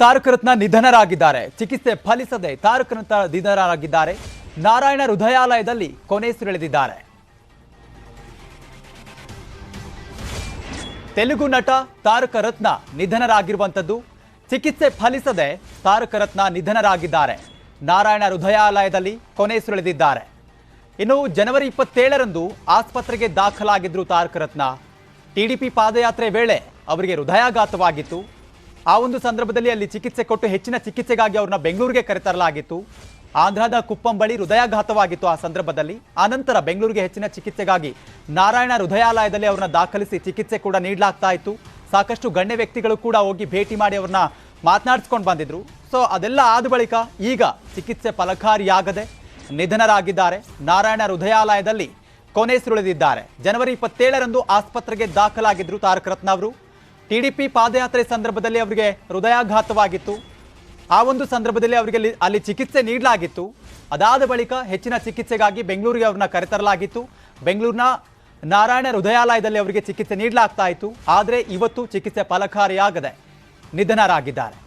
ತಾರಕ ರತ್ನ ನಿಧನರಾಗಿದ್ದಾರೆ. ಚಿಕಿತ್ಸೆ ಫಲಿಸದೆ ತಾರಕ ರತ್ನ ನಿಧನರಾಗಿದ್ದಾರೆ. ನಾರಾಯಣ ಹೃದಯಾಲಯದಲ್ಲಿ ಕೊನೆಯುಸಿರೆಳೆದಿದ್ದಾರೆ. ತೆಲುಗು ನಟ ತಾರಕ ರತ್ನ ನಿಧನರಾಗಿರುವಂತದ್ದು. ಚಿಕಿತ್ಸೆ ಫಲಿಸದೆ ತಾರಕ ರತ್ನ ನಿಧನರಾಗಿದ್ದಾರೆ. ನಾರಾಯಣ ಹೃದಯಾಲಯದಲ್ಲಿ ಕೊನೆಯುಸಿರೆಳೆದಿದ್ದಾರೆ. ಇನ್ನು ಜನವರಿ 27ರಂದು ಆಸ್ಪತ್ರೆಗೆ ದಾಖಲಾಗಿದ್ರು ತಾರಕ ರತ್ನ. ಟಿಡಿಪಿ ಪಾದಯಾತ್ರೆ ವೇಳೆ ಅವರಿಗೆ ಹೃದಯಾಘಾತವಾಗಿತ್ತು. ಆ ಒಂದು ಸಂದರ್ಭದಲ್ಲಿ ಅಲ್ಲಿ ಚಿಕಿತ್ಸೆ ಕೊಟ್ಟು ಹೆಚ್ಚಿನ ಚಿಕಿತ್ಸೆಗಾಗಿ ಅವ್ರನ್ನ ಬೆಂಗಳೂರಿಗೆ ಕರೆತರಲಾಗಿತ್ತು. ಆಂಧ್ರದ ಕುಪ್ಪಂ ಬಳಿ ಹೃದಯಾಘಾತವಾಗಿತ್ತು ಆ ಸಂದರ್ಭದಲ್ಲಿ. ಆನಂತರ ಬೆಂಗಳೂರಿಗೆ ಹೆಚ್ಚಿನ ಚಿಕಿತ್ಸೆಗಾಗಿ ನಾರಾಯಣ ಹೃದಯಾಲಯದಲ್ಲಿ ಅವ್ರನ್ನ ದಾಖಲಿಸಿ ಚಿಕಿತ್ಸೆ ಕೂಡ ನೀಡಲಾಗ್ತಾ ಇತ್ತು. ಸಾಕಷ್ಟು ಗಣ್ಯ ವ್ಯಕ್ತಿಗಳು ಕೂಡ ಹೋಗಿ ಭೇಟಿ ಮಾಡಿ ಅವ್ರನ್ನ ಮಾತನಾಡಿಸ್ಕೊಂಡು ಬಂದಿದ್ರು. ಸೊ ಅದೆಲ್ಲ ಆದ ಬಳಿಕ ಈಗ ಚಿಕಿತ್ಸೆ ಫಲಕಾರಿಯಾಗದೆ ನಿಧನರಾಗಿದ್ದಾರೆ. ನಾರಾಯಣ ಹೃದಯಾಲಯದಲ್ಲಿ ಕೊನೆಯುಸಿರೆಳೆದಿದ್ದಾರೆ. ಜನವರಿ 27ರಂದು ಆಸ್ಪತ್ರೆಗೆ ದಾಖಲಾಗಿದ್ರು ತಾರಕ ರತ್ನ ಅವರು. ಟಿಡಿಪಿ ಪಾದಯಾತ್ರೆ ಸಂದರ್ಭದಲ್ಲಿ ಅವರಿಗೆ ಹೃದಯಾಘಾತವಾಗಿತ್ತು. ಆ ಒಂದು ಸಂದರ್ಭದಲ್ಲಿ ಅವರಿಗೆ ಅಲ್ಲಿ ಚಿಕಿತ್ಸೆ ನೀಡಲಾಗಿತ್ತು. ಅದಾದ ಬಳಿಕ ಹೆಚ್ಚಿನ ಚಿಕಿತ್ಸೆಗಾಗಿ ಬೆಂಗಳೂರಿಗೆ ಅವ್ರನ್ನ ಕರೆತರಲಾಗಿತ್ತು. ಬೆಂಗಳೂರಿನ ನಾರಾಯಣ ಹೃದಯಾಲಯದಲ್ಲಿ ಅವರಿಗೆ ಚಿಕಿತ್ಸೆ ನೀಡಲಾಗ್ತಾ ಇತ್ತು. ಆದರೆ ಇವತ್ತು ಚಿಕಿತ್ಸೆ ಫಲಕಾರಿಯಾಗದೆ ನಿಧನರಾಗಿದ್ದಾರೆ.